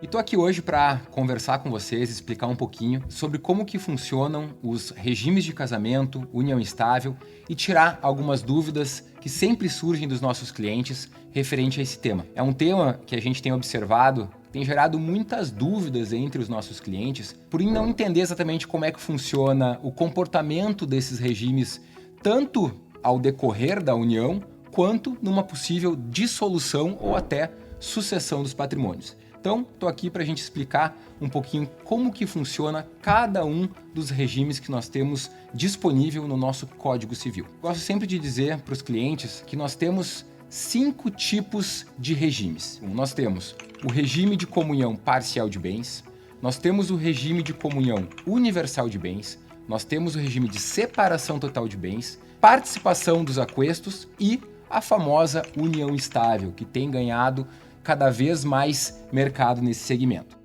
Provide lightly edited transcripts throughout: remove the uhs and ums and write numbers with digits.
E tô aqui hoje para conversar com vocês, explicar um pouquinho sobre como que funcionam os regimes de casamento, união estável e tirar algumas dúvidas que sempre surgem dos nossos clientes referente a esse tema. É um tema que a gente tem observado, tem gerado muitas dúvidas entre os nossos clientes, por não entender exatamente como é que funciona o comportamento desses regimes, tanto ao decorrer da união, quanto numa possível dissolução ou até sucessão dos patrimônios. Então, estou aqui para a gente explicar um pouquinho como que funciona cada um dos regimes que nós temos disponível no nosso Código Civil. Gosto sempre de dizer para os clientes que nós temos 5 tipos de regimes. Nós temos o regime de comunhão parcial de bens, nós temos o regime de comunhão universal de bens, nós temos o regime de separação total de bens, participação dos aquestos e a famosa união estável, que tem ganhado cada vez mais mercado nesse segmento.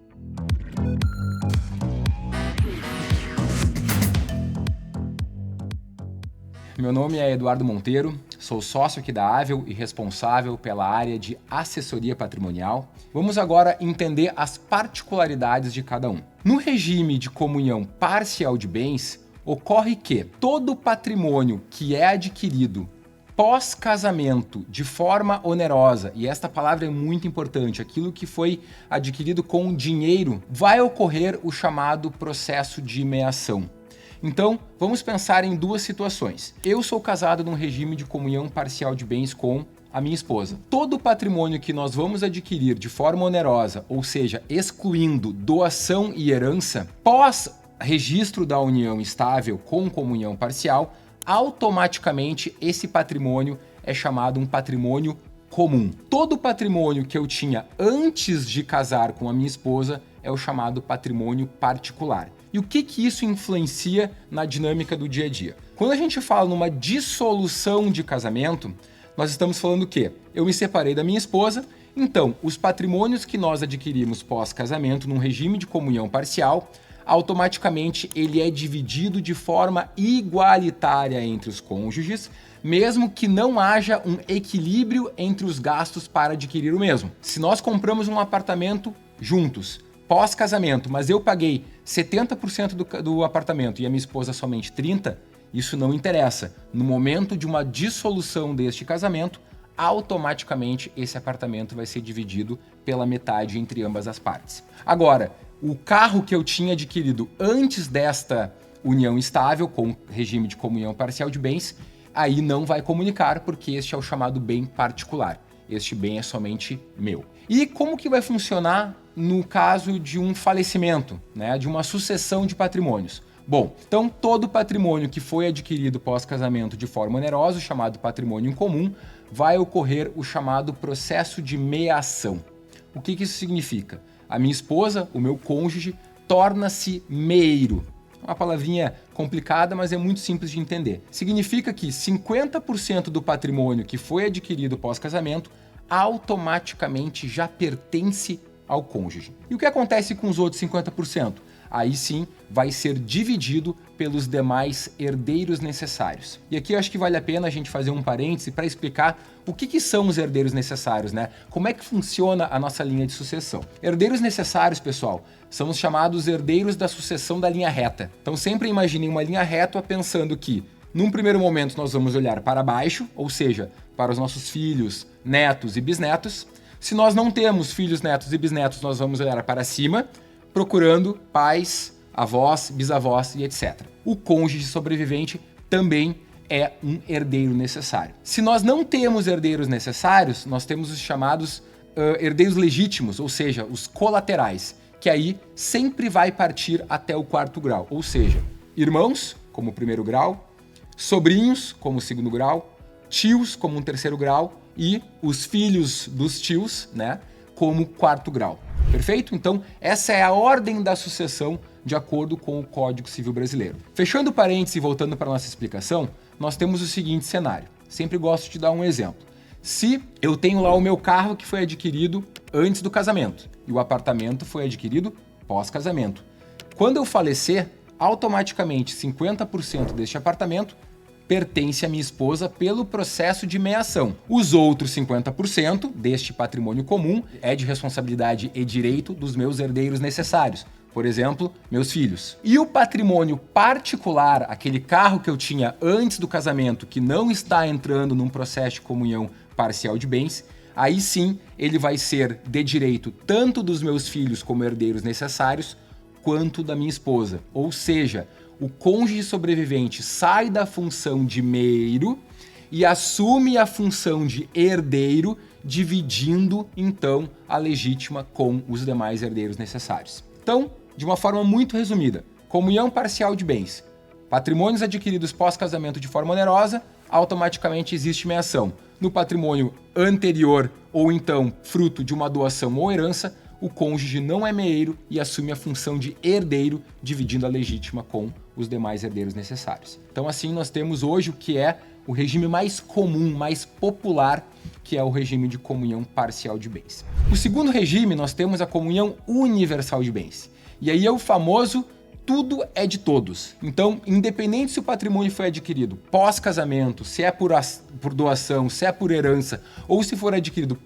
Meu nome é Eduardo Monteiro, sou sócio aqui da Avel e responsável pela área de assessoria patrimonial. Vamos agora entender as particularidades de cada um. No regime de comunhão parcial de bens, ocorre que todo patrimônio que é adquirido pós-casamento de forma onerosa, e esta palavra é muito importante, aquilo que foi adquirido com dinheiro, vai ocorrer o chamado processo de meação. Então, vamos pensar em duas situações. Eu sou casado num regime de comunhão parcial de bens com a minha esposa. Todo o patrimônio que nós vamos adquirir de forma onerosa, ou seja, excluindo doação e herança, pós-registro da união estável com comunhão parcial, automaticamente esse patrimônio é chamado um patrimônio comum. Todo o patrimônio que eu tinha antes de casar com a minha esposa é o chamado patrimônio particular. E o que isso influencia na dinâmica do dia a dia? Quando a gente fala numa dissolução de casamento, nós estamos falando que eu me separei da minha esposa, então os patrimônios que nós adquirimos pós-casamento num regime de comunhão parcial, automaticamente ele é dividido de forma igualitária entre os cônjuges, mesmo que não haja um equilíbrio entre os gastos para adquirir o mesmo. Se nós compramos um apartamento juntos, pós-casamento, mas eu paguei 70% do apartamento e a minha esposa somente 30%, isso não interessa. No momento de uma dissolução deste casamento, automaticamente esse apartamento vai ser dividido pela metade entre ambas as partes. Agora, o carro que eu tinha adquirido antes desta união estável, com regime de comunhão parcial de bens, aí não vai comunicar, porque este é o chamado bem particular. Este bem é somente meu. E como que vai funcionar no caso de um falecimento, né, de uma sucessão de patrimônios? Bom, então todo patrimônio que foi adquirido pós-casamento de forma onerosa, chamado patrimônio em comum, vai ocorrer o chamado processo de meação. O que isso significa? A minha esposa, o meu cônjuge, torna-se meiro. Uma palavrinha complicada, mas é muito simples de entender. Significa que 50% do patrimônio que foi adquirido pós-casamento automaticamente já pertence ao cônjuge. E o que acontece com os outros 50%? Aí sim vai ser dividido pelos demais herdeiros necessários. E aqui eu acho que vale a pena a gente fazer um parêntese para explicar o que são os herdeiros necessários, né? Como é que funciona a nossa linha de sucessão? Herdeiros necessários, pessoal, são os chamados herdeiros da sucessão da linha reta. Então sempre imaginem uma linha reta pensando que, num primeiro momento, nós vamos olhar para baixo, ou seja, para os nossos filhos, netos e bisnetos. Se nós não temos filhos, netos e bisnetos, nós vamos olhar para cima, procurando pais, avós, bisavós e etc. O cônjuge sobrevivente também é um herdeiro necessário. Se nós não temos herdeiros necessários, nós temos os chamados herdeiros legítimos, ou seja, os colaterais, que aí sempre vai partir até o 4º grau, ou seja, irmãos, como o 1º grau, sobrinhos, como o 2º grau, tios, como um 3º grau, e os filhos dos tios, né, como 4º grau. Perfeito? Então, essa é a ordem da sucessão de acordo com o Código Civil Brasileiro. Fechando o parênteses e voltando para a nossa explicação, nós temos o seguinte cenário. Sempre gosto de dar um exemplo. Se eu tenho lá o meu carro que foi adquirido antes do casamento e o apartamento foi adquirido pós-casamento. Quando eu falecer, automaticamente 50% deste apartamento pertence à minha esposa pelo processo de meação. Os outros 50% deste patrimônio comum é de responsabilidade e direito dos meus herdeiros necessários. Por exemplo, meus filhos. E o patrimônio particular, aquele carro que eu tinha antes do casamento, que não está entrando num processo de comunhão parcial de bens, aí sim ele vai ser de direito tanto dos meus filhos como herdeiros necessários, quanto da minha esposa. Ou seja, o cônjuge sobrevivente sai da função de meio e assume a função de herdeiro, dividindo então a legítima com os demais herdeiros necessários. Então, de uma forma muito resumida, comunhão parcial de bens. Patrimônios adquiridos pós-casamento de forma onerosa, automaticamente existe meação. No patrimônio anterior ou então fruto de uma doação ou herança, o cônjuge não é meeiro e assume a função de herdeiro, dividindo a legítima com os demais herdeiros necessários. Então assim nós temos hoje o que é o regime mais comum, mais popular, que é o regime de comunhão parcial de bens. O segundo regime nós temos a comunhão universal de bens. E aí é o famoso tudo é de todos. Então, independente se o patrimônio foi adquirido pós-casamento, se é por doação, se é por herança, ou se for adquirido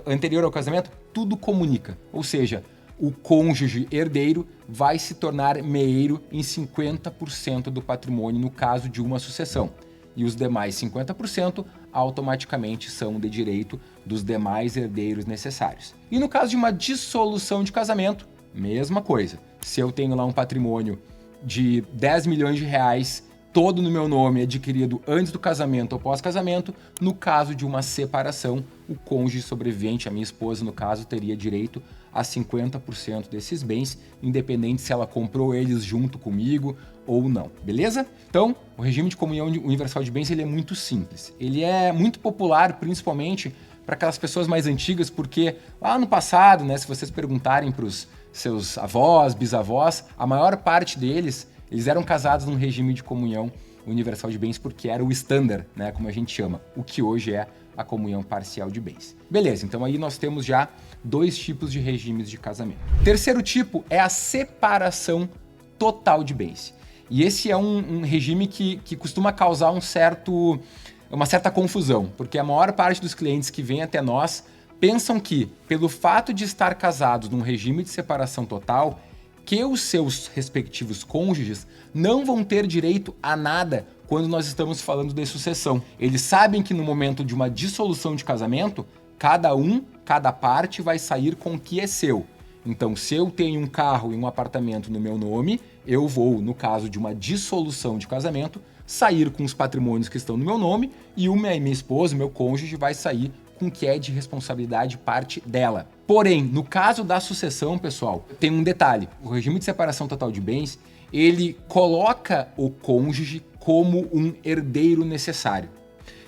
anterior ao casamento, tudo comunica. Ou seja, o cônjuge herdeiro vai se tornar meeiro em 50% do patrimônio no caso de uma sucessão. E os demais 50% automaticamente são de direito dos demais herdeiros necessários. E no caso de uma dissolução de casamento, mesma coisa. Se eu tenho lá um patrimônio de 10 milhões de reais, todo no meu nome, adquirido antes do casamento ou pós-casamento, no caso de uma separação, o cônjuge sobrevivente, a minha esposa, no caso, teria direito a 50% desses bens, independente se ela comprou eles junto comigo ou não, beleza? Então, o regime de comunhão universal de bens ele é muito simples. Ele é muito popular, principalmente para aquelas pessoas mais antigas, porque lá no passado, né, se vocês perguntarem para os seus avós, bisavós, a maior parte deles, eles eram casados num regime de comunhão universal de bens porque era o standard, né, como a gente chama, o que hoje é a comunhão parcial de bens. Beleza, então aí nós temos já dois tipos de regimes de casamento. Terceiro tipo é a separação total de bens. E esse é um regime que costuma causar uma certa confusão, porque a maior parte dos clientes que vêm até nós pensam que, pelo fato de estar casados num regime de separação total, que os seus respectivos cônjuges não vão ter direito a nada quando nós estamos falando de sucessão. Eles sabem que no momento de uma dissolução de casamento, cada parte vai sair com o que é seu. Então, se eu tenho um carro e um apartamento no meu nome, eu vou, no caso de uma dissolução de casamento, sair com os patrimônios que estão no meu nome e minha esposa, meu cônjuge, vai sair com o que é de responsabilidade parte dela. Porém, no caso da sucessão, pessoal, tem um detalhe. O regime de separação total de bens, ele coloca o cônjuge como um herdeiro necessário.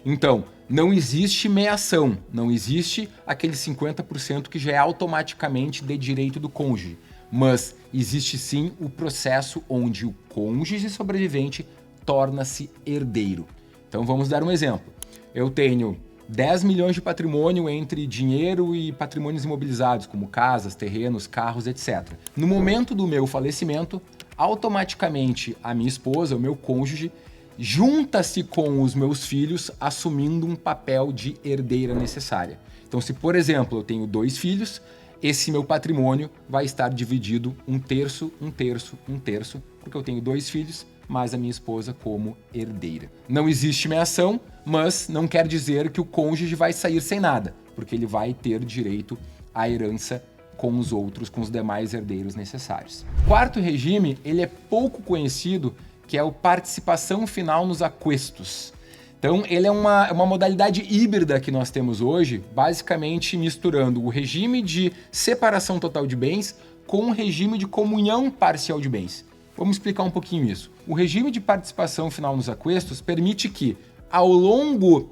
Então, não existe meação, não existe aquele 50% que já é automaticamente de direito do cônjuge, mas existe sim o processo onde o cônjuge sobrevivente torna-se herdeiro. Então vamos dar um exemplo. Eu tenho 10 milhões de patrimônio entre dinheiro e patrimônios imobilizados, como casas, terrenos, carros, etc. No momento do meu falecimento, automaticamente a minha esposa, o meu cônjuge, junta-se com os meus filhos, assumindo um papel de herdeira necessária. Então, se, por exemplo, eu tenho 2 filhos, esse meu patrimônio vai estar dividido 1/3, 1/3, 1/3, porque eu tenho 2 filhos, mais a minha esposa como herdeira. Não existe meação, mas não quer dizer que o cônjuge vai sair sem nada, porque ele vai ter direito à herança com os outros, com os demais herdeiros necessários. Quarto regime, ele é pouco conhecido, que é o participação final nos aquestos. Então, ele é uma modalidade híbrida que nós temos hoje, basicamente misturando o regime de separação total de bens com o regime de comunhão parcial de bens. Vamos explicar um pouquinho isso. O regime de participação final nos aquestos permite que, ao longo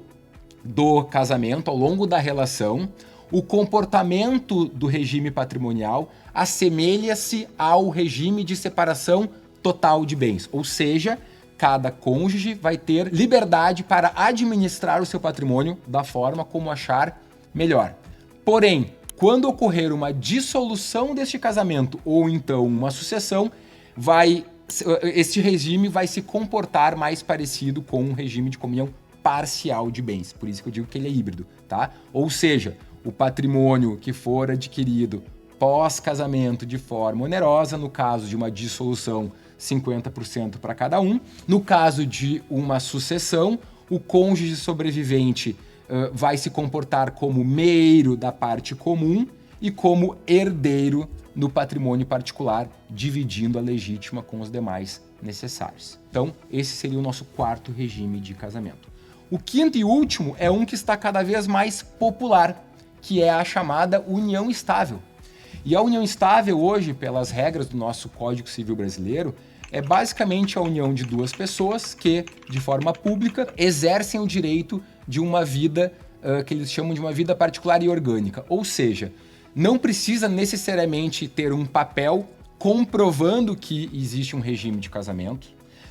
do casamento, ao longo da relação, o comportamento do regime patrimonial assemelha-se ao regime de separação total de bens, ou seja, cada cônjuge vai ter liberdade para administrar o seu patrimônio da forma como achar melhor. Porém, quando ocorrer uma dissolução deste casamento ou então uma sucessão, vai este regime vai se comportar mais parecido com um regime de comunhão parcial de bens. Por isso que eu digo que ele é híbrido, tá? Ou seja, o patrimônio que for adquirido pós-casamento de forma onerosa, no caso de uma dissolução, 50% para cada um. No caso de uma sucessão, o cônjuge sobrevivente vai se comportar como meiro da parte comum e como herdeiro no patrimônio particular, dividindo a legítima com os demais necessários. Então, esse seria o nosso quarto regime de casamento. O quinto e último é um que está cada vez mais popular, que é a chamada união estável. E a união estável hoje, pelas regras do nosso Código Civil brasileiro, é basicamente a união de duas pessoas que, de forma pública, exercem o direito de uma vida que eles chamam de uma vida particular e orgânica. Ou seja, não precisa necessariamente ter um papel comprovando que existe um regime de casamento,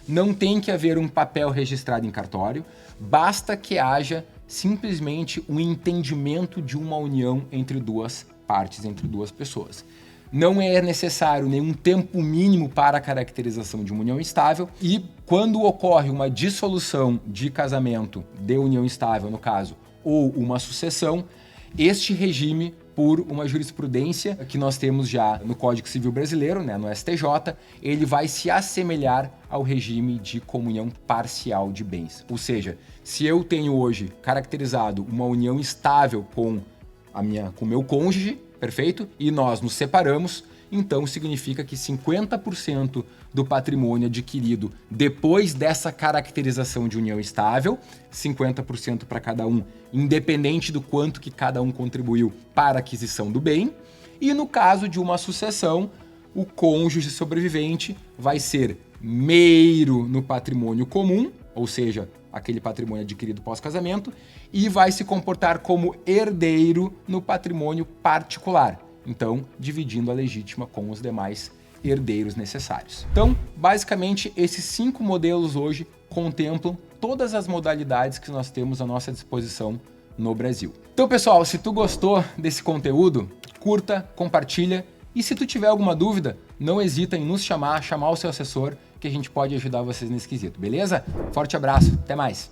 não tem que haver um papel registrado em cartório, basta que haja simplesmente um entendimento de uma união entre duas partes, entre duas pessoas. Não é necessário nenhum tempo mínimo para a caracterização de uma união estável e quando ocorre uma dissolução de casamento, de união estável no caso, ou uma sucessão, este regime, por uma jurisprudência que nós temos já no Código Civil Brasileiro, né, no STJ, ele vai se assemelhar ao regime de comunhão parcial de bens. Ou seja, se eu tenho hoje caracterizado uma união estável com o meu cônjuge, perfeito? E nós nos separamos, então significa que 50% do patrimônio adquirido depois dessa caracterização de união estável, 50% para cada um, independente do quanto que cada um contribuiu para a aquisição do bem. E no caso de uma sucessão, o cônjuge sobrevivente vai ser meiro no patrimônio comum, ou seja, aquele patrimônio adquirido pós-casamento, e vai se comportar como herdeiro no patrimônio particular, então dividindo a legítima com os demais herdeiros necessários. Então, basicamente, esses 5 modelos hoje contemplam todas as modalidades que nós temos à nossa disposição no Brasil. Então, pessoal, se tu gostou desse conteúdo, curta, compartilha e se tu tiver alguma dúvida, não hesita em nos chamar o seu assessor, que a gente pode ajudar vocês nesse quesito, beleza? Forte abraço, até mais!